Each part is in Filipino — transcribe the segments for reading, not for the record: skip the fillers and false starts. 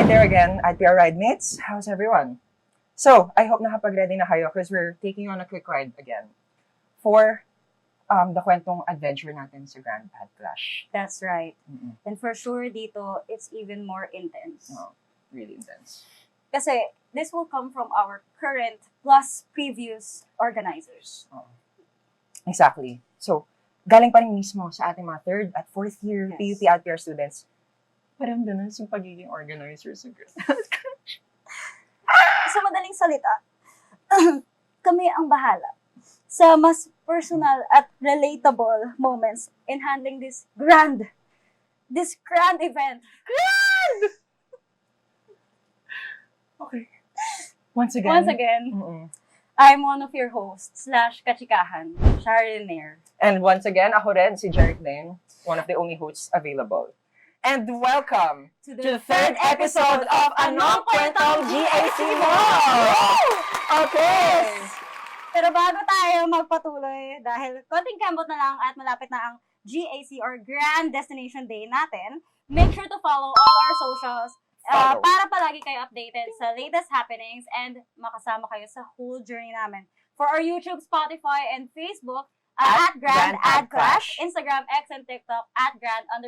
right there again at PR Ride Mates. How's everyone? So, I hope nakapag-ready na kayo because we're taking on a quick ride again for the kwentong adventure natin sa Grand Pad Clash. That's right. Mm-mm. And for sure dito, it's even more intense. Oh, really intense. Kasi this will come from our current plus previous organizers. Oh. Exactly. So, galing pa rin mismo sa ating mga 3rd at 4th year Yes. PUP at PR students. Parang ganun yung pagiging organizers sa Grand Pad Clash. Sa madaling salita, kami ang bahala sa mas personal at relatable moments in handling this grand event. Okay. Once again. Mm-mm. I'm one of your hosts / kachikahan, Sharon Nair. And once again, ako rin, si Jeric Lane, one of the only hosts available. And welcome to the 3rd episode of Anong Kwentong GAC Mo! Okay! Pero bago tayo magpatuloy, dahil konting kambot na lang at malapit na ang GAC or Grand Destination Day natin, make sure to follow all our socials Follow. para palagi kayo updated sa latest happenings and makasama kayo sa whole journey namin. For our YouTube, Spotify, and Facebook, at Grand Ad Clash, Instagram, X, and TikTok at Grand_Ad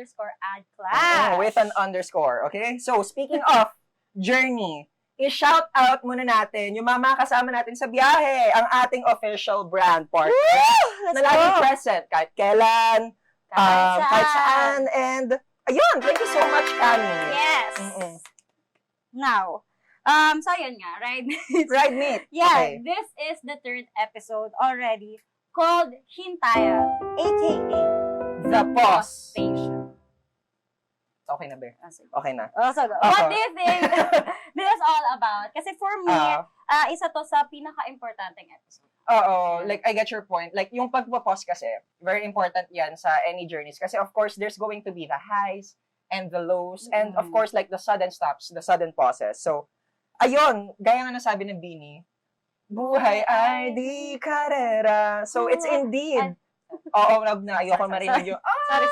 Clash. With an underscore, okay? So, speaking of journey, i-shout out muna natin yung mga kasama natin sa biyahe, ang ating official brand partner na laging present kahit kailan, kahit saan, and ayun, thank you so much, Kami. Yes. Mm-mm. Now, so yun nga, Ride Mates. Ride Mate. Yeah, Okay. this is the 3rd episode already called Hintaya, aka The Pause. Station. Okay na, Be? Okay na. So, what do you think this is all about? Kasi for me, isa to sa pinaka-importanting episode. Oo, like, I get your point. Like, yung pagpapause kasi, very important yan sa any journeys. Kasi, of course, there's going to be the highs and the lows, and, of course, like, the sudden stops, the sudden pauses. So, ayun, gaya nga nasabi ng Bini, buhay ay di karera. So, it's indeed. Oo, na ayoko marinig yung, Sorry.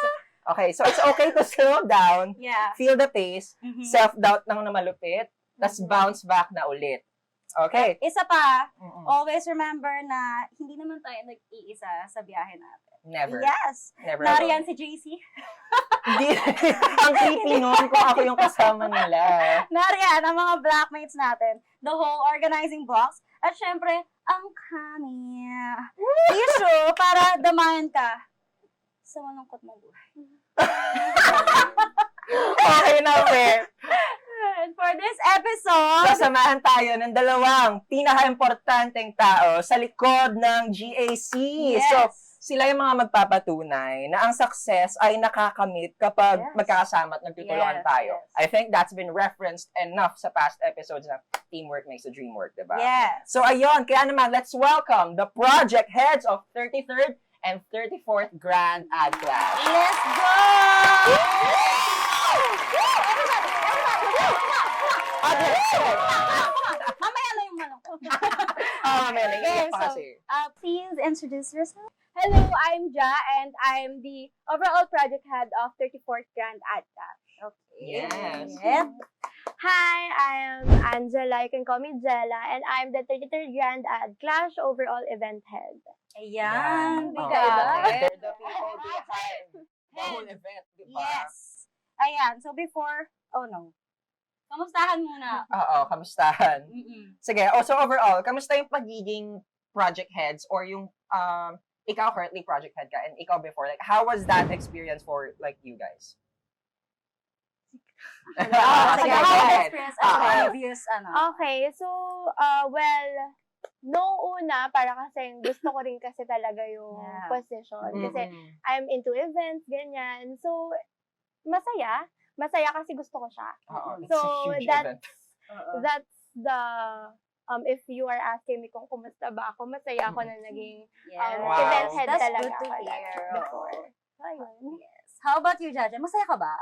Okay, so it's okay to slow down, Yeah. feel the pace, Mhm. self-doubt ng na malupit, tas bounce back na ulit. Okay? Isa pa, Mm-mm. always remember na hindi naman tayo nag-iisa sa biyahe natin. Never. Yes. Never. Nariyan si JC. Hindi. Ang creepy nun kung ako yung kasama nila. Nariyan ang mga blackmates natin. The whole organizing box. At syempre, ang kami. Issue para damayan ka sa malungkot mong buhay. Okay na, Fer. And for this episode, Sasamahan tayo ng dalawang pinaka-importanteng tao sa likod ng GAC. Yes. So, sila yung mga magpapatunay na ang success ay nakakamit kapag Yes. magkakasama at nagtutulungan Yes, tayo. yes. I think that's been referenced enough sa past episodes na teamwork makes the dream work, diba? yes. So, ayun, kaya naman, let's welcome the project heads of 33rd and 34th Grand Ad Clash. Let's go! Mamaya na yung malungkot. Meron. Okay, please introduce yourself. Hello, I'm Ja, and I'm the overall project head of 34th Grand Ad Clash. Okay. Yes. Yep. Hi, I'm Angela. You can call me Jella, and I'm the 33rd Grand Ad Clash overall event head. Ayan. Oo. Diba? They're the people behind the whole event, diba? Yes. Ayan. So before, oh no. Kamustahan muna. Oo, kamustahan? Mm-mm. Sige, so overall, kamusta yung pagiging project heads or yung, ikaw currently project head ka and ikaw before, like, how was that experience for, like, you guys? Sige, Sige, how go was ahead. experience as previous, Okay, so, well, noong una, para kasi gusto ko rin kasi talaga yung Yeah. position. Kasi Mm-mm. I'm into events, ganyan. So, masaya. Masaya kasi gusto ko siya. Oo, it's So, a huge that- event. That's the, if you are asking me kung kumusta ba ako, masaya ako na naging Yes. Wow. event head That's talaga good to ako hear. before. So, ayun. Yes. How about you, Jaja? Masaya ka ba?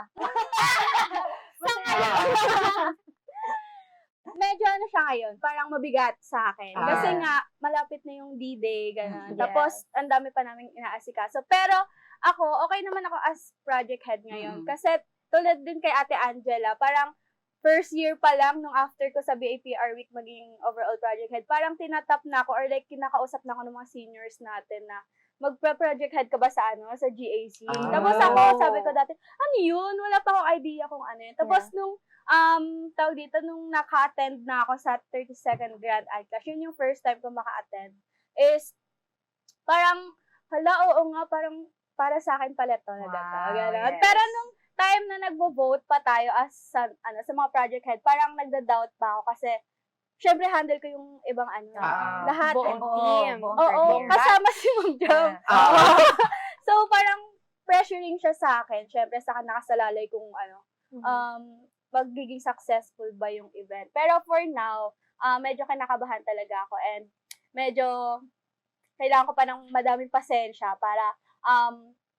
Medyo ano siya ngayon, parang mabigat sa akin. Ah. Kasi nga, malapit na yung D-Day, gano'n. Yes. Tapos, ang dami pa namin inaasikaso. Pero, ako, okay naman ako as project head ngayon. Mm. Kasi, tulad din kay Ate Angela, parang, first year pa lang, nung after ko sa BAPR week maging overall project head, parang tinatap na ako or like kinakausap na ako ng mga seniors natin na magpa-project head ka ba sa sa GAC? Tapos ako, sabi ko dati, ano yun? Wala pa akong idea kung ano yun. Tapos nung, tawag dito, nung naka-attend na ako sa 32nd Grand Art Clash, yun yung first time ko maka-attend, is, parang, hala, oo nga, parang, para sa akin pala to na dato. Yes. Pero nung time na nagvo-vote pa tayo as sa mga project head, parang nagda-doubt pa ako kasi syempre handle ko yung ibang lahat. Buong team. Oo, kasama si Ma'am Jam. So parang pressuring siya sa akin. Syempre sa akin nakasalalay kung magiging successful ba yung event. Pero for now, medyo kinakabahan talaga ako and medyo kailangan ko pa ng madaming pasensya para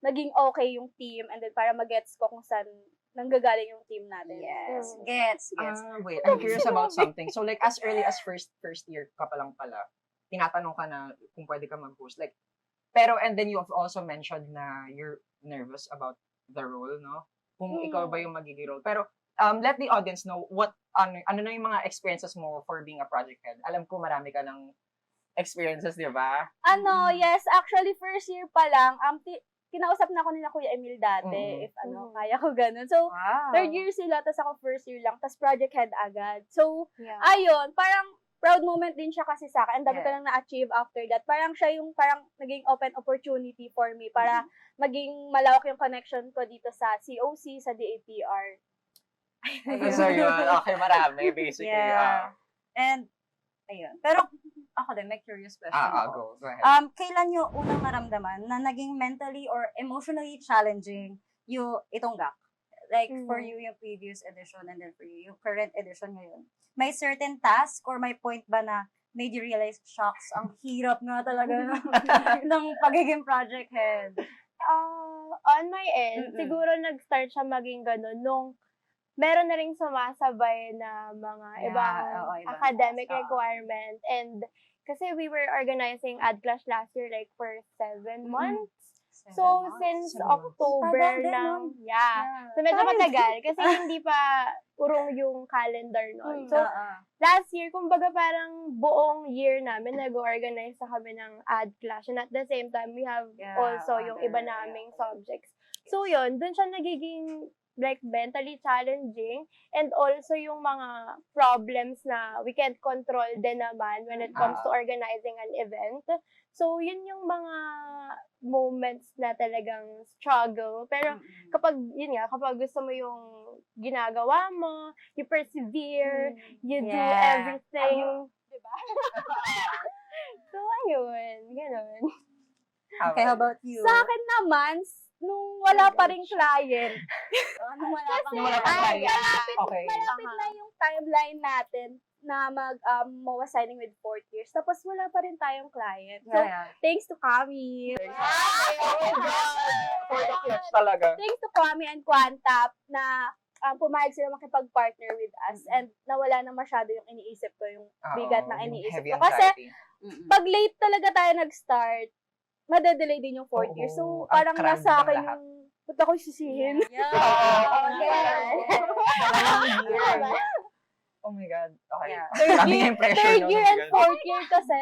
maging okay yung team and then para magets ko kung saan nanggagaling yung team natin. Yes. Gets. Wait, I'm curious about something. So like as early as first year ka pa lang pala, tinatanong ka na kung pwede ka mag-host. Like, pero and then you have also mentioned na you're nervous about the role, no? Kung ikaw ba yung magiging role. Pero let the audience know ano na yung mga experiences mo for being a project head. Alam ko marami ka ng experiences, di ba? Yes, actually first year pa lang, kinausap na ako nila Kuya Emil dati, if kaya ko ganun. So, third year sila, tas ako first year lang, tas project head agad. So, ayun, parang proud moment din siya kasi sa akin. Ang dami ko lang na-achieve after that. Parang siya yung parang naging open opportunity for me para maging malawak yung connection ko dito sa COC, sa DAPR. So, yun. Okay, marami, basically. And, ayun. Pero, ako din, may curious question ako. Go ahead. Kailan nyo unang naramdaman na naging mentally or emotionally challenging itong GAC? Like, for you, yung previous edition, and then for you, yung current edition ngayon. May certain task or may point ba na made you realize, shocks, ang hirap nga talaga ng pagiging project head? On my end, siguro nag-start siya maging ganun nung meron na ring sumasabay na mga ibang academic requirement. And kasi we were organizing AdClash last year like for 7 months. So, since October lang, so medyo matagal kasi hindi pa urong yung calendar nun. So, last year, kumbaga parang buong year namin nag-organize na kami ng AdClash. And at the same time, we have also yung iba naming subjects. So, yun, dun siya nagiging like mentally challenging and also yung mga problems na we can't control din naman when it comes to organizing an event. So, yun yung mga moments na talagang struggle. Pero kapag gusto mo yung ginagawa mo, you persevere, you do everything. Diba? So, ayun. Ganun. Okay, how about you? Sa akin naman, nung wala pa ring client. Nung wala pang Malapit na yung timeline natin na MOA signing with 4th years. Tapos wala pa rin tayong client. So, thanks to Kami. For the clutch talaga. Thanks to Kami and Quantap na pumayag sila makipag-partner with us and nawala na masyado yung iniisip ko, yung bigat na iniisip ko. Kasi, pag late talaga tayo nag-start, madedelay din yung 4th year. So, parang nasa akin yung, ba't ako sisihin? Oh my God. Okay. Third year and 4th year kasi,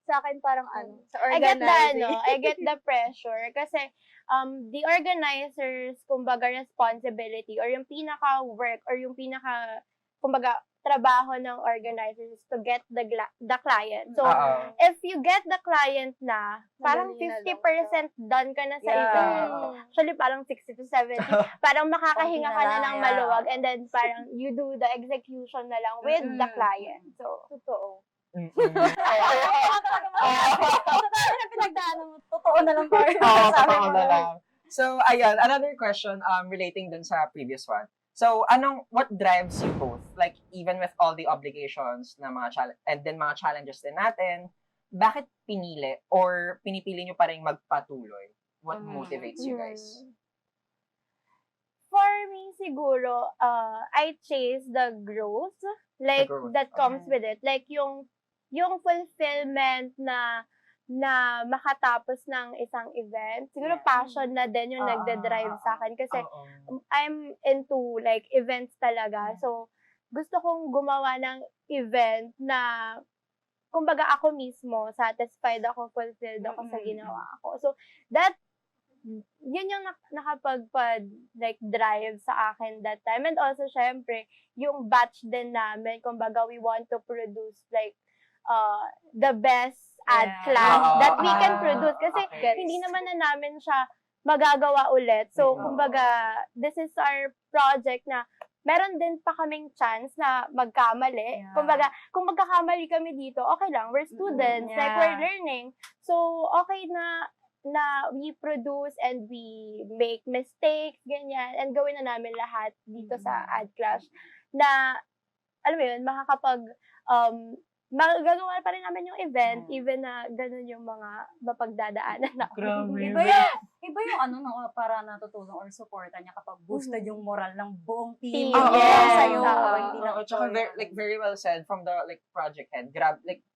sa akin parang sa organizing. I get the pressure. Kasi, the organizers, kumbaga, responsibility or yung pinaka-work or yung kumbaga, trabaho ng organizers is to get the client. So, if you get the client na, parang 50% done ka na sa event. Actually, parang 60 to 70. Parang makakahinga ka na ng maluwag and then parang you do the execution na lang with the client. So, totoo. Totoo na lang pa. Totoo na lang. So, ayun, another question relating dun sa previous one. So, what drives you both? Like, even with all the obligations na and then mga challenges din natin, bakit pinili or pinipili nyo pa rin magpatuloy? What motivates you guys? For me, siguro, I chase the growth, like, that comes with it. Like, yung fulfillment na makatapos ng isang event. Siguro passion na din yung nagde-drive sa akin kasi I'm into like events talaga. So, gusto kong gumawa ng event na kumbaga ako mismo, satisfied ako, fulfilled ako sa ginawa ko. So, yun yung like, drive sa akin that time. And also, syempre, yung batch din namin, kumbaga, we want to produce, like, the best ad class that we can produce. Kasi, hindi naman na namin siya magagawa ulit. So, kumbaga, this is our project na meron din pa kaming chance na magkamali. Kumbaga, kung magkakamali kami dito, okay lang. We're students. Like, we're learning. So, okay na we produce and we make mistakes, ganyan. And gawin na namin lahat dito sa Ad Clash na, alam mo yun, magagawa pa rin namin yung event, even na ganun yung mga mapagdadaanan na. Iba yung para natutulong or supportan niya kapag boosted yung moral ng buong team. Sa'yo. Hindi lang Tsaka very well said from the like project head.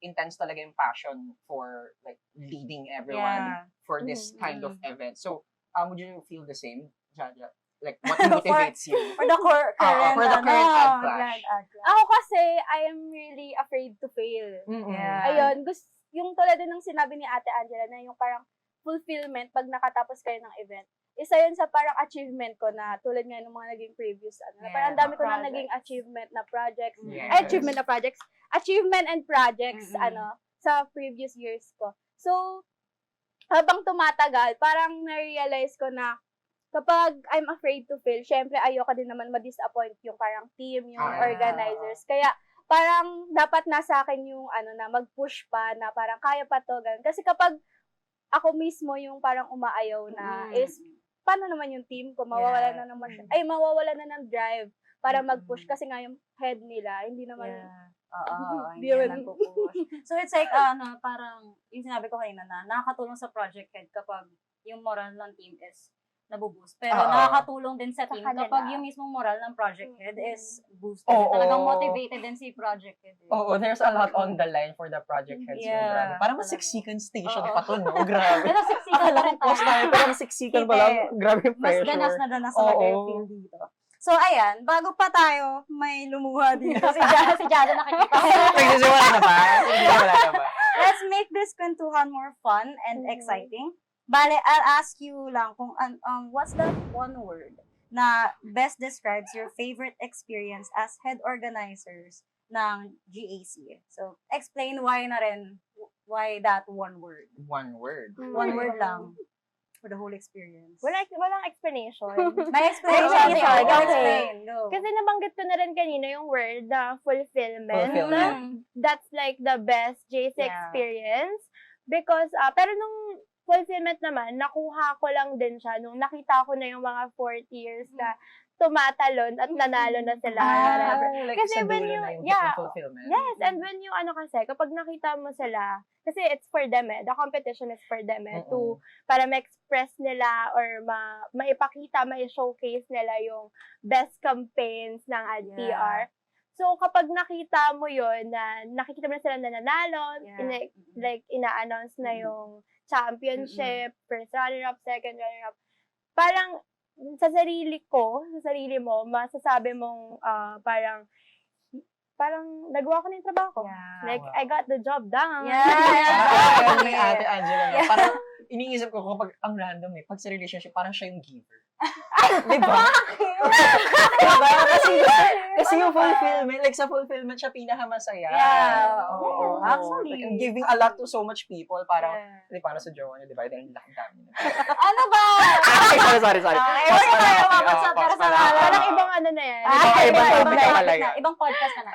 Intense talaga yung passion for like leading everyone for this kind of event. So, would you feel the same, Jaja? Like, what motivates you? For the current Ad Clash. Ako kasi, I am really afraid to fail. Ayun, yung tulad din ng sinabi ni Ate Angela na yung parang fulfillment pag nakatapos kayo ng event. Isa yun sa parang achievement ko na tulad nga ng mga naging previous parang ang dami ko na naging achievement and projects sa previous years ko. So, habang tumatagal, parang na-realize ko na kapag I'm afraid to fail, syempre ayoko din naman ma-disappoint yung parang team, yung organizers. Kaya parang dapat nasa akin yung na mag-push pa na parang kaya pa to, ganun. Kasi kapag ako mismo yung parang umaayaw na is paano naman yung team ko mawawala na ng drive para mag-push kasi nga yung head nila hindi naman hindi naman pupush. So it's like parang yung sinabi ko kanina na nakakatulong sa project head kapag yung moral ng team is nabuboost. Pero nakakatulong din sa team kapag yung mismong moral ng project head is boosted. Talagang motivated din si project head. There's a lot on the line for the project heads. Grabe. Parang masiksikan station pa to, no? Grabe. Pero siksikan pa rin tayo. Pero masiksikan pa lang. Grabe yung pressure. Mas danas na mag-feel dito. So, ayan, bago pa tayo, may lumuha dito. Si Jada nakikita. Nagsisiwala na ba? Let's make this kwentuhan more fun and exciting. Bale, I'll ask you lang kung what's that one word na best describes your favorite experience as head organizers ng GAC. So, explain why that one word. One word? One word lang for the whole experience. Walang explanation. May explanation. Explain. Go. Kasi nabanggit ko na rin kanina yung word na fulfillment. That's like the best JC experience. Because, pero nung fulfillment naman, nakuha ko lang din siya nung nakita ko na yung mga 4th years na tumatalon at nanalo na sila. Kasi when you, yes, and when you, kasi, kapag nakita mo sila, kasi it's for them the competition is for them para ma-express nila or maipakita, ma-showcase nila yung best campaigns ng AdPR. So, kapag nakita mo yun, na nakikita mo na sila na nanalo, ina-announce na yung championship, first runner-up, second runner-up, parang sa sarili mo, masasabi mong parang nagawa ko na yung trabaho ko. Like, I got the job done. Ni Ate Angela, parang iniisip ko kapag ang random pag sa relationship, parang siya yung giver. Diba? Kasi yung fulfillment, like sa fulfillment siya pinakamasaya. Actually. Like, giving a lot to so much people, parang, para sa jowa niya, diba? Yung dami niya. Ano ba? Sorry. Parang ibang na yan. Ibang podcast na.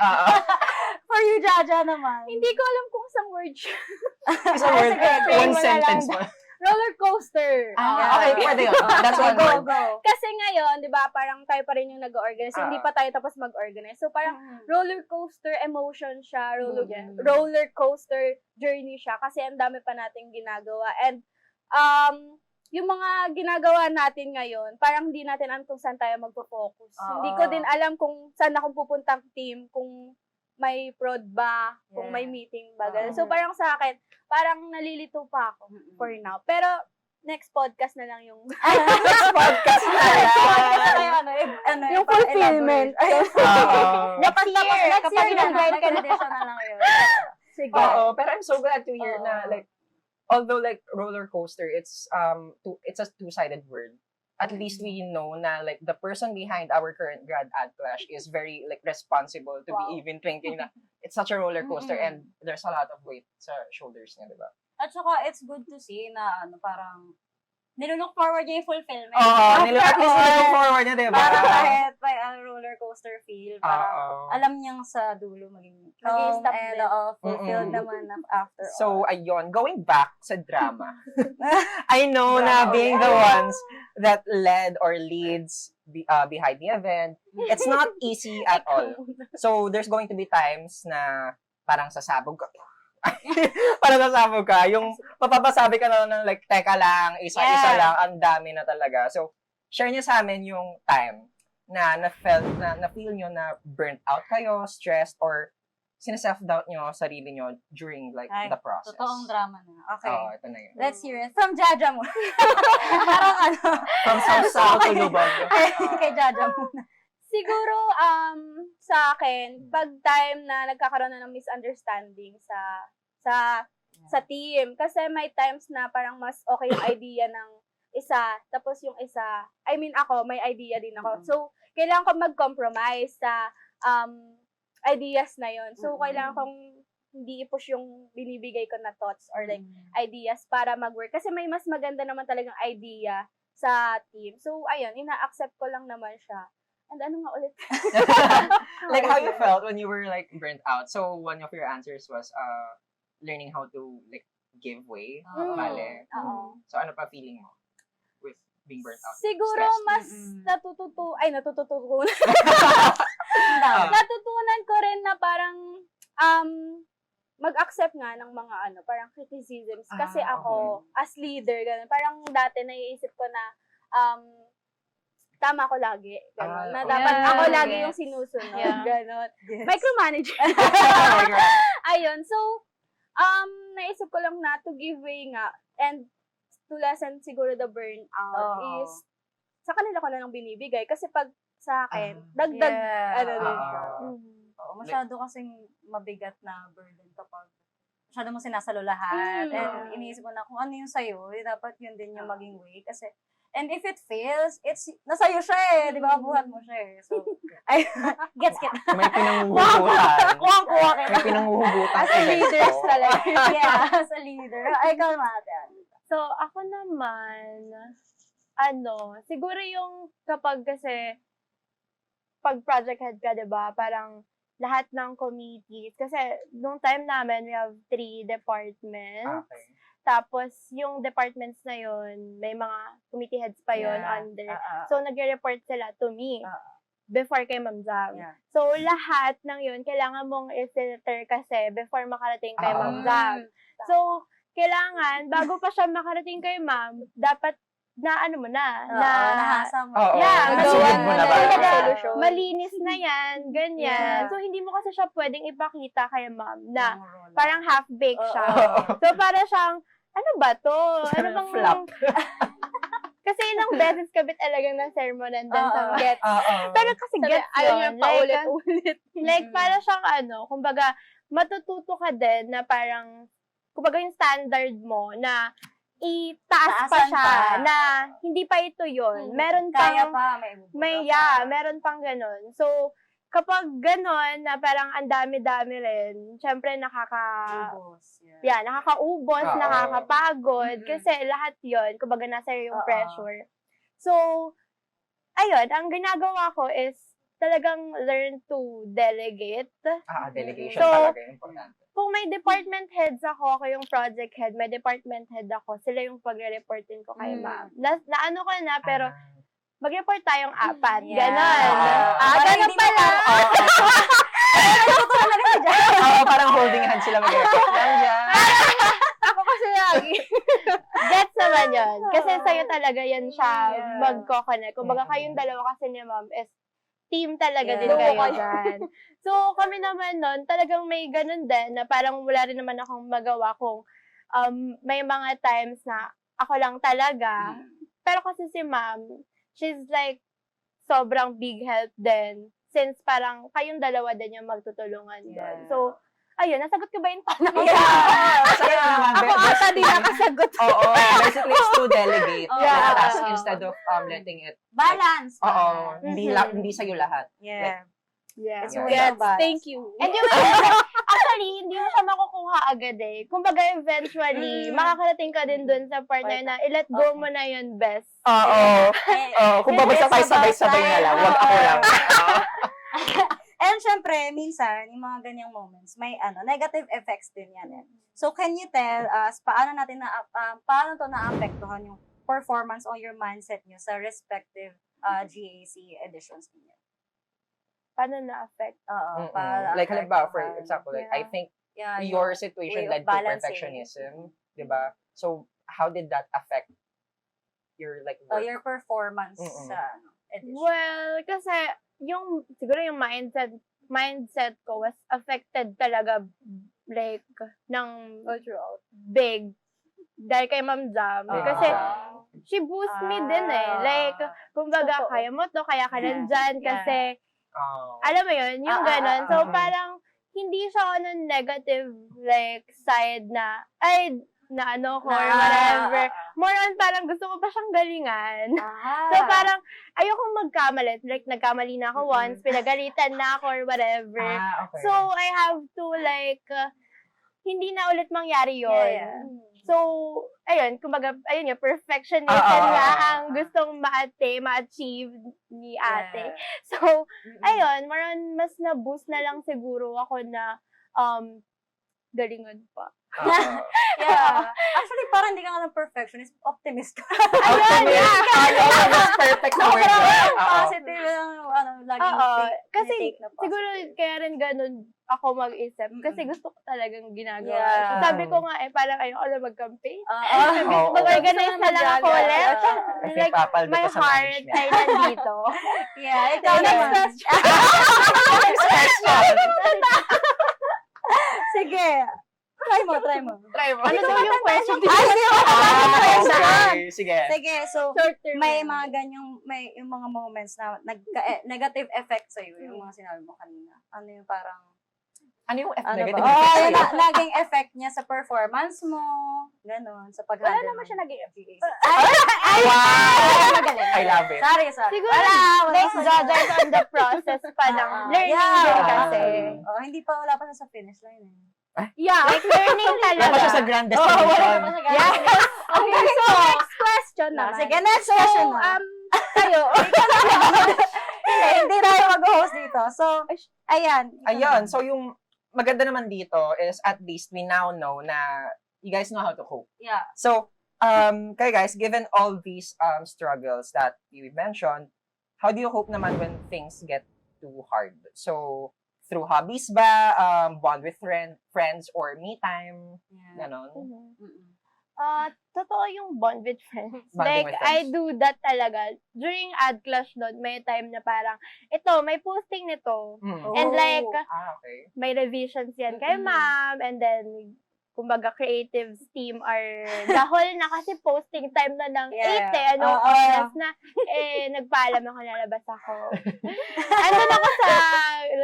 For you, Jaja naman. Hindi ko alam kung isang word siya. Isang word, one sentence mo. Roller coaster. Okay, pwede yun. That's one word. Go. Kasi ngayon, di ba, parang tayo pa rin yung nag-organize. Hindi pa tayo tapos mag-organize. So, parang roller coaster emotion siya, roller coaster journey siya. Kasi ang dami pa nating ginagawa. And, yung mga ginagawa natin ngayon, parang hindi natin alam kung saan tayo magpo-focus. Hindi ko din alam kung saan akong pupuntang team, kung may prod ba, kung may meeting ba. So, parang sa akin, parang nalilito pa ako for now. Pero, next podcast na lang yung Next podcast na lang. yung fulfillment. Next year, Kapag na, next edition na lang yun. Sige. Oo, pero I'm so glad to hear Oo. na like although like roller coaster it's it's a two-sided word. At least we know na like the person behind our current grad ad clash is very like responsible to Wow. be even thinking na it's such a roller coaster Mm-mm. and there's a lot of weight sa shoulders niya, di ba? At saka, it's good to see na parang nilook forward niya yung fulfillment. Oo, at least nilook forward niya, di ba? Parang kahit may roller coaster feel, parang Oo. alam niyang sa dulo maging Maging calm stop and din. fulfilled Mm-mm. naman after all. So, ayun, going back sa drama. I know na Drama being ulit. the ones that led or leads behind the event, it's not easy at all. So, there's going to be times na parang sasabog ka. Parang sasabog ka. Yung mapapasabi ka na ng like, teka lang, isa-isa Yeah. lang, ang dami na talaga. So, share niyo sa amin yung time na na-feel nyo na burnt out kayo, stressed, or sinaself-doubt nyo sarili nyo during like Ay, the process. Totoong drama na. Okay. Oo, ito na yun. Let's hear it. From Jaja mo. Parang ano. From Sausaw to Lubog. Kay Jaja muna. Siguro, sa akin, pag time na nagkakaroon na ng misunderstanding sa team, kasi may times na parang mas okay yung idea ng isa, tapos yung isa, I mean ako, may idea din ako. So, kailangan ko mag-compromise sa ideas na yon. So, kailangan kong hindi i-push yung binibigay ko na thoughts or like ideas para mag-work. Kasi may mas maganda naman talagang idea sa team. So, ayun, ina-accept ko lang naman siya. And ano nga ulit? Like how you felt when you were like burnt out. So one of your answers was learning how to like give way. Oo. Bale. Oo. So ano pa feeling mo with being burnt out? Siguro Stressed? mas natutunan ko rin na parang mag-accept nga ng mga parang criticisms kasi ako as leader ganun. Parang dati naiisip ko na tama ko lagi ganun. Na dapat Yeah. ako lagi Yes. yung sinusunod Yeah. ganun. Yes. Micromanager. Oh my God. Ayun. So naisip ko lang na to give way nga and to lessen siguro the burnout Oo. is sa kanila ko na lang binibigay kasi pag sa akin dagdag ano din siya. Oo, masyado kasing mabigat na burden kapag masyado mo sinasalo lahat. And iniisip mo na kung ano yung sa'yo, dapat yun din yung maging way. Kasi, and if it fails, it's, nasa'yo siya eh. Di ba? Buhat mo siya eh. So, ay, gets. May pinanguhugutan. Kuwang-kuwa May pinanguhugutan. As a leaders talaga. Yeah, as a leader. Ay, kalmate. So, ako naman, siguro yung kapag kasi, pag project head ka, diba, parang lahat ng committees, kasi nung time namin, we have 3 departments, Okay. tapos yung departments na yun, may mga committee heads pa yun under. So, nagre-report sila to me before kay Ma'am Zam. Yeah. So, lahat ng yun, kailangan mong i-filter kasi before makarating kay Ma'am Zam. So, kailangan, bago pa siya makarating kay Ma'am, dapat na ano mo na, nahasa mo. Oo. Yeah, Nasunod mo na ba? Solusyon. malinis na yan, ganyan. Yeah. So, hindi mo kasi siya pwedeng ipakita kay Ma'am na parang half-baked siya. Oo. So, para siyang, ano ba to? Ano bang... Flop. Kasi ilang beses kabit talagang na sermonan din sa Oo. gets. Oo. Pero kasi gets ayaw yun. niya paulit-ulit. Like, para siyang kumbaga, matututo ka din na parang, kumbaga yung standard mo na itaas pa Taasan siya, pa. na hindi pa ito yun. Meron Kaya pang, pa, meron pang ganun. So, kapag ganun, na parang ang dami-dami rin, syempre Ubos. nakakaubos, Oo. nakakapagod, Mm-mm. kasi lahat yun, kumbaga nasa yung Oo. pressure. So, ayun, ang ginagawa ko is talagang learn to delegate. Delegation So, talaga importante. Kung may department heads ako yung project head, may department head ako, sila yung pagre-reportin ko kay Ma'am. Na ano ko na, pero mag-report tayong 4. Yeah. Ganon. Para Ganon hindi pala. Oo, parang holding hands sila mag-report. Ako kasi lagi. Gets naman yun. Kasi sa'yo talaga yan siya magko-connect. Kumbaga kayong dalawa kasi ni Ma'am is team talaga din kayo dyan. So, kami naman nun, talagang may ganun din na parang wala rin naman akong magawa kung may mga times na ako lang talaga. Pero kasi si ma'am, she's like, sobrang big help din. Since parang kayong dalawa din yung magtutulungan doon. So, ayun, nasagot ko ba yung tanong? Sayang naman. Ako ata di nakasagot. Oo, basically it's to delegate Yeah. the task instead of letting it. Balance. Oo, hindi Mhm. hindi sa'yo lahat. Yeah. Yeah. Yeah. Yes, Balance. thank you. And yung actually, hindi mo siya makukuha agad eh. Kumbaga, eventually, makakarating ka din dun sa partner na i-let go mo na yun best. Oo. Eh, Kung babagsak tayo sabay-sabay na lang, wag ako lang. And syempre, minsan, yung mga ganyang moments, may negative effects din yan. Eh. So, can you tell us, paano to naapektuhan yung performance o your mindset nyo sa respective GAC editions niyo? Paano na-affect? Oo. Like halimbawa, for example, like I think yeah, your situation way of led to balancing. perfectionism, 'di ba? So, how did that affect your like work? your performance Mm-mm. sa edition. Well, kasi siguro yung mindset ko was affected talaga like ng big dahil kay Ma'am Jam. Kasi she boost me din eh. Like, kumbaga, Totoo. kaya mo to, kaya ka nandyan. Kasi, Oh. alam mo yun, yung ganon. So, parang, hindi siya ano negative, like, side na, ay, na ano ko, or whatever. More on, parang gusto ko pa siyang galingan. So, parang, ayokong magkamali. Like, nagkamali na ako once, pinagalitan na ako, or whatever. Okay. So, I have to, like, hindi na ulit mangyari yun. Yeah. So, ayun, kumbaga, ayun nga, perfectionism nga ang gustong ma-achieve ni ate. So, ayun, maran mas na-boost na lang siguro ako na galingan pa. Yeah. Actually, parang hindi ka nga ng perfectionist, optimist ka. Ayun, yeah. Mas perfect na word. Positive lang, laging Kasi take na positive. siguro kaya rin ganun ako mag-isip kasi gusto ko talagang ginagawa. Yeah. So, sabi ko nga parang ayoko na mag-campaign. Oo. Mag-organize na lang ako ulit. Kasi Like, papaldo my ka sa heart management. ay nandito. Yeah, ikaw Sige. next question. Next question. Sige. Try mo. Try mo. Ano daw yung question? Okay. Sige. Sige, so, Short-term may memory. mga ganyang, may yung mga moments na negative effect sa'yo, yung mga sinabi mo kanina. Ano yung parang, Ano yung ano negative ba? effect Yun sa'yo? naging effect niya sa performance mo, ganon, sa pag-handle. Wala naman siya naging Wow! I love it. Sorry. Siguro, like, judge on the process pa ng learning din kasi. Hindi pa, wala pa siya sa finish line eh. Yeah, like learning talaga. Wala pa siya sa grand destination. Yeah. Okay, so next question naman. Sige, next question na. Kayo. Hindi tayo mag-host dito. So, ayan. Ayun, so yung maganda naman dito is at least we now know na you guys know how to cope. Yeah. So, kayo guys, given all these struggles that you mentioned, how do you cope naman when things get too hard? So, through hobbies ba, bond with friends, or me time, ganon? Totoo yung bond with friends. Bonding Like, with friends. I do that talaga. During Ad Clash noon, may time na parang, ito, may posting nito. And like, Okay. may revisions yan kay ma'am. And then, kumbaga, creatives team are dahol na kasi posting time na ng 8 eh. Anong oras na, nagpaalam ako, nalabas ako. Andun ako sa,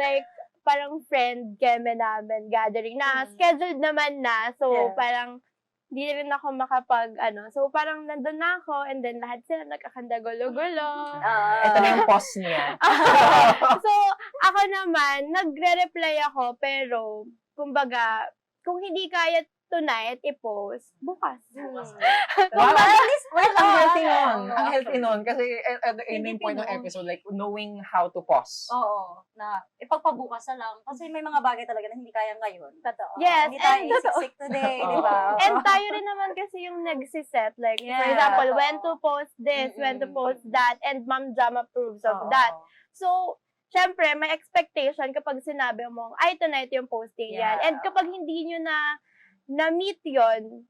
like, parang friend keme namin gathering na scheduled naman na. So, parang, di rin ako so parang nandun na ako and then lahat sila nagkakanda gulo-gulo. Ito na yung pause niya. So, ako naman, nagre-reply ako pero, kumbaga, kung hindi kaya tonight, i-post, bukas. Wow, at least, ang healthy nun. Ang healthy nun. Kasi at the ending point ng episode, like, knowing how to pause. Oo. Na ipagpabukas na lang. Kasi may mga bagay talaga na hindi kaya ngayon. Totoo. Yes, Hindi tayo and isiksik today, di ba? And tayo rin naman kasi yung nagsiset. Like, for example, when to post this, when to post that, and Ma'am Jam approves of that. So, syempre, may expectation kapag sinabi mong, ay, tonight yung posting yan. And kapag hindi nyo na-meet yon,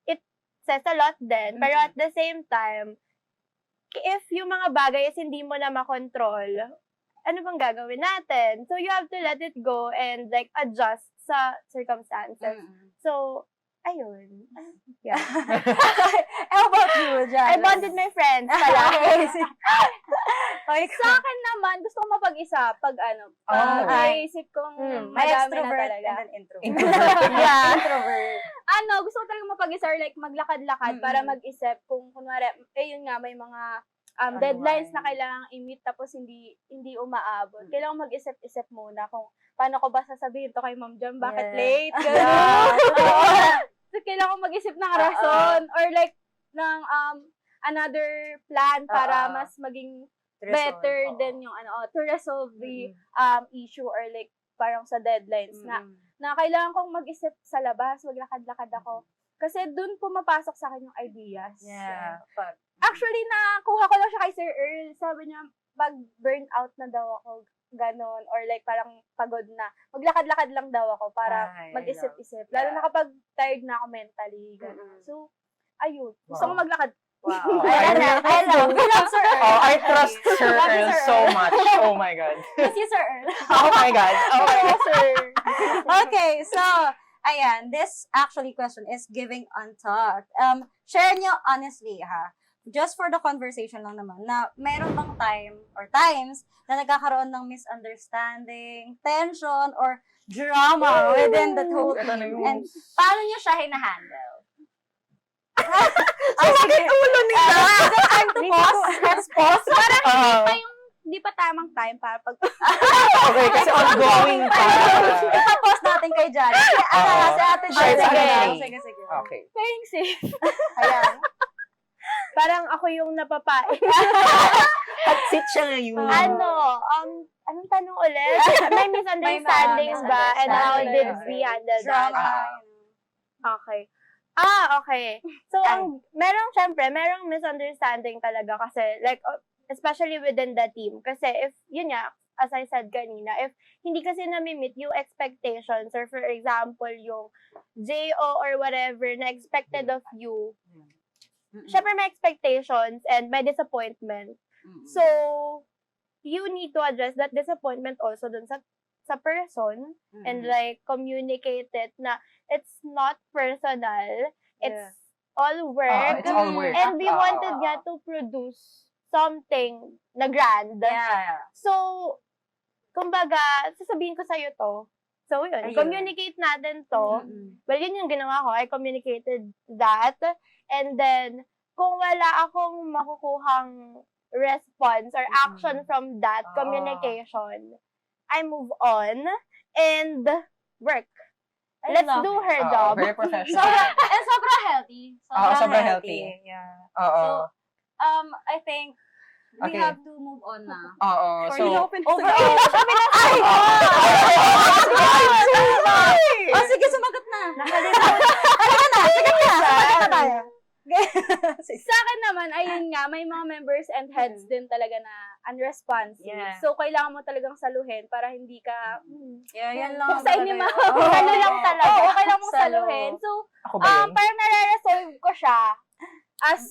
it says a lot din. Pero at the same time, if yung mga bagay is hindi mo na makontrol, ano bang gagawin natin? So, you have to let it go and like adjust sa circumstances. So, ayun. Yeah. How about you, I Janice? bonded my friends pala. Okay. Sa akin naman, gusto ko mapag-isa pag pag naisip kong May madami na extrovert talaga. and an introvert. Introvert. Yeah. Introvert. Gusto ko talaga mapag-isa or like maglakad-lakad para mag-isip kung kunwari, yun nga, may mga deadlines na kailangang i-meet tapos hindi umaabot. Kailangan mag-isip-isip muna kung paano ko ba sasabihin to kay Ma'am Jam, bakit Yeah. late? Ganun. So, kailangan ko mag-isip ng rason or like ng another plan para mas maging better than yung to resolve the issue or like parang sa deadlines na kailangan kong mag-isip sa labas, maglakad-lakad ako. Kasi dun pumapasok sa akin yung ideas. Yeah. Actually, nakuha ko lang siya kay Sir Earl. Sabi niya, pag burnout na daw ako, ganon, or like parang pagod na, maglakad-lakad lang daw ako para mag-isip-isip. Lalo na kapag tired na ako mentally, ganon. So, ayun. Gusto ko maglakad. Wow. I love. We love Sir Earl. Oh, I trust Sir Love you, Earl Sir so Earl. much. Oh my God. Miss you, Sir Earl. Oh my God. Oh my God. Sir. Okay, so, ayan, this actually question is giving untalked. Share nyo honestly, ha? Just for the conversation lang naman, na meron bang time or times na nagkakaroon ng misunderstanding, tension, or drama within the whole Ito na team? yung- And paano nyo siya hinahandle? Ang sakit ulo nila. Time to pause. Let's pause. Hindi pa tamang time para pag... Okay, kasi ongoing pa. Ipapause natin kay Jana. Si Ate Sure, Jana. sige. Sige. Okay. Playing safe. Ayan. Parang ako yung napapain. At sit siya ngayon. Anong tanong ulit? May misunderstandings ba? And how did we handle that? Drama. Okay. Okay. So, merong misunderstanding talaga kasi, like, especially within the team. Kasi if, yun nga, as I said kanina, if hindi kasi nami-meet yung expectations, or for example, yung JO or whatever na expected of you, syempre may expectations and may disappointment. So, you need to address that disappointment also dun sa person and like communicate it na it's not personal, it's all work. It's all work. And we wanted nga to produce something na grand. Yeah. So, kumbaga, sasabihin ko sa'yo to. So, yun. Ayun. Communicate natin to. Well, yun yung ginawa ko. I communicated that. And then, kung wala akong makukuhang response or action from that communication, I move on and work. Let's do her job. Very professional. Sobrang healthy. Sobrang healthy. Yeah. Oo. I think we Okay. have to move on na. Oo. For So, the overall. Sige, sumagot na. Sumagot na tayo. Sa akin naman, ayun nga, may mga members and heads din talaga na unresponsive. Yeah. So, kailangan mo talagang saluhin para hindi ka, Yeah, yan lang. Kuksain ni talaga Ma'am. yun. Salo lang talaga. Oo, kailangan mong Salo. saluhin. So, ako ba yun? parang nare-resolve ko siya as,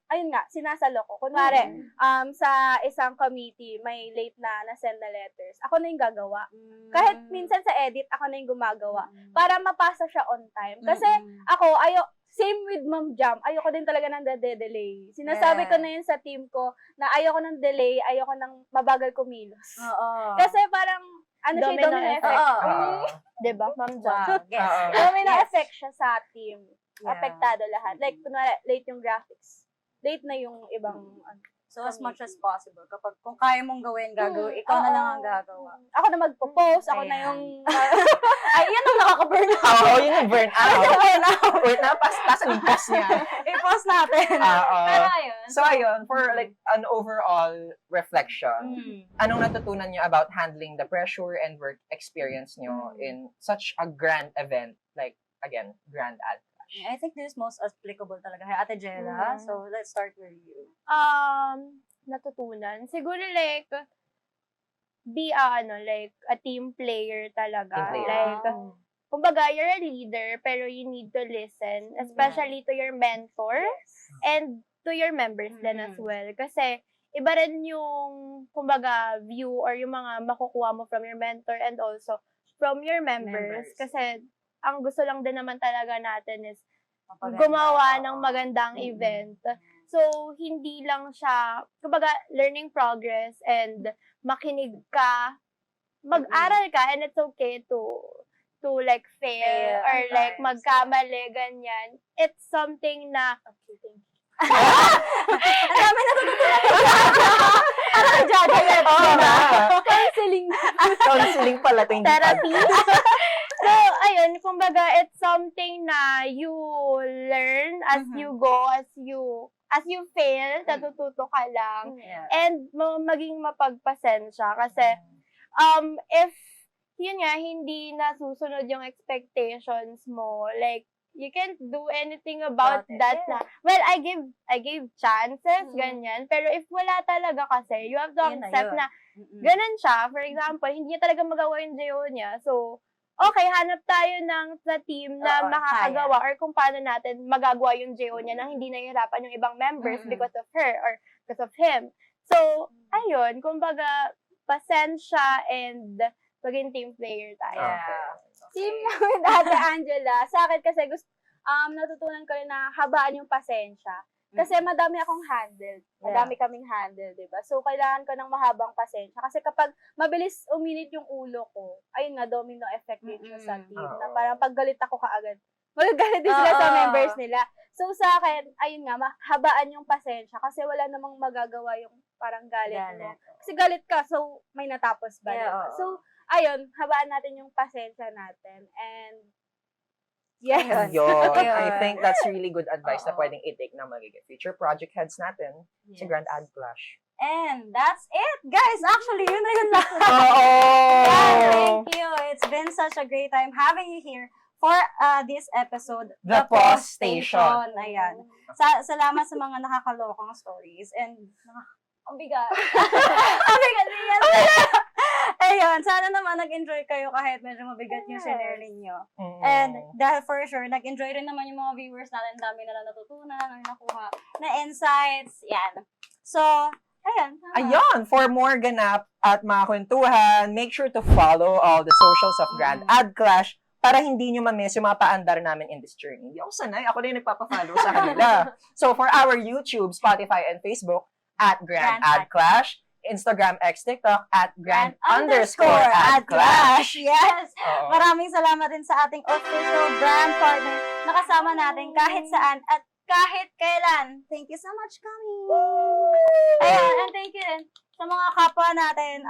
ayun nga, sinasalo ko. Kunwari, sa isang committee, may late na send na letters. Ako na yung gagawa. Kahit minsan sa edit, ako na yung gumagawa. Para mapasa siya on time. Kasi ako, same with Ma'am Jam, ayoko din talaga ng delay. Sinasabi ko na yun sa team ko na ayoko ng delay, ayoko ng mabagal kumilos. Oo. Kasi parang, Domino domino effect. Oo. Diba, Ma'am Jam? Wow. Yes. Oo. Domino Yes. effect siya sa team. Yeah. Apektado lahat. Like, kunwari, late yung graphics. Late na yung ibang, So, as much as possible, kung kaya mong gawin, ikaw na lang ang gagawa. Ako na magpo-post, ako na Ayan. yung, Ay, yan ang nakaka-burn out. Oo, yun yung burn out. Wait na, pasan yung post niya. I-pause natin. Oo. Pero ayun. So, ayun, for like an overall reflection, anong natutunan niyo about handling the pressure and work experience niyo in such a grand event, like, again, Grand Ad? I think this is most applicable talaga kay Ate Jella. So, let's start with you. Natutunan. Siguro like, be like a team player talaga. Team player. Like, kumbaga, you're a leader, pero you need to listen, especially to your mentor and to your members din as well. Kasi, iba rin yung, kumbaga, view or yung mga makukuha mo from your mentor and also from your members. Kasi, ang gusto lang din naman talaga natin is Mapaganda. gumawa ng Oo. magandang Mm-mm. event. So, hindi lang siya, kumbaga, learning progress and makinig ka, mag-aral ka, and it's okay to like fail or at like times. magkamali, ganyan. It's something na, Okay, thank you. Ang dami natututunan ni Jaja. Ano si Jaja yan? Oo nga. Counseling. Counseling pala ito, hindi therapy. podcast. So, ayun, kumbaga, it's something na you learn as Mhm. you go, as you fail, natututo ka lang. Yeah. And maging mapagpasensya kasi if yun nga hindi nasusunod yung expectations mo, like you can't do anything about About it, that yeah. na. Well, I gave chances, Mhm. ganyan. Pero if wala talaga kasi, you have to Yun na accept yun. na Mm-mm. ganun siya. For example, hindi niya talaga magawa yung JO niya. So, okay, hanap tayo sa team na Oo, makakagawa or kung paano natin magagawa yung JO niya nang hindi nahihirapan yung ibang members Mm-mm. because of her or because of him. So, ayun, kumbaga, pasensya and maging team player tayo. Yeah. Team namin, Ate Angela. Sa akin kasi natutunan ko rin na habaan yung pasensya. Kasi madami akong handle. Madami kaming handle, di ba? So, kailangan ko ng mahabang pasensya. Kasi kapag mabilis uminit yung ulo ko, ayun nga, domino effect din siya sa team. Oo. Na parang pag galit ako kaagad, magagalit din sila sa Oo. members nila. So, sa akin, ayun nga, habaan yung pasensya. Kasi wala namang magagawa yung parang galit mo. Kasi galit ka, so may natapos ba? Yeah, diba? oo. So, ayun, habaan natin yung pasensya natin. And, yes. Yun. Ayun. I think that's really good advice na Oo. pwedeng i-take ng magiging future project heads natin sa Grand Ad Clash. And that's it, guys. Actually, yun na yun lang. Oo! Yeah, thank you. It's been such a great time having you here for this episode, The Pause Station. Ayan. Salamat sa mga nakakalokang stories and ang bigat. Ang bigat yan. Ayun, sana naman nag-enjoy kayo kahit medyo mabigat yung share ninyo. And dahil for sure, nag-enjoy rin naman yung mga viewers natin. Ang dami nila natutunan, ang nakuha na insights. Yan. So, ayun. Ayun, for more ganap at mga kwentuhan, make sure to follow all the socials of Grand Ad Clash para hindi nyo ma-miss yung mga paandar namin in this journey. Hindi ako sanay, ako na yung nagpapafollow sa kanila. So for our YouTube, Spotify, and Facebook, at Grand Ad Clash, Instagram, X, TikTok, at Grand_Ad Clash. Yes. Oo. Maraming salamat din sa ating official brand partner na kasama natin kahit saan at kahit kailan. Thank you so much, Kami. Ayan, and thank you din sa mga kapwa natin,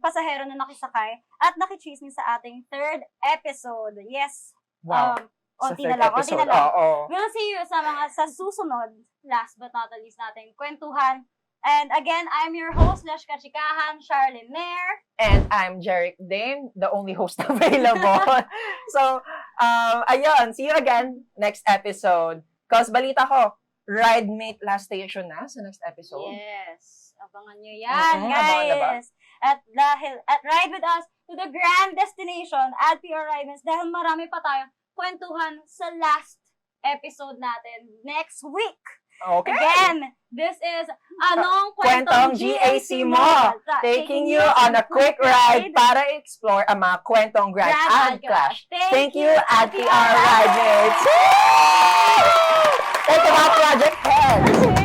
pasahero na nakisakay at nakichismis sa ating third episode. Yes. Wow. Sa Onti third na lang, onti episode. na lang. Oo. We'll see you sa susunod, last but not the least natin, kwentuhan. And again, I'm your host, /kachikahan, Charlene Nair. And I'm Jeric Dane, the only host available. So, ayun, see you again next episode. Cause balita ko, Ride Mate last station na sa next episode. Yes. Abangan nyo yan, Abangan na ba? guys. At ride with us to the grand destination at PR Rides dahil marami pa tayong kwentuhan sa last episode natin next week. Okay. Again, this is Anong Kwentong GAC mo, taking you on a quick ride para explore ang mga kwentong Grand Ad Clash. Thank you, at PR Ride Mates! Thank you, mga project heads!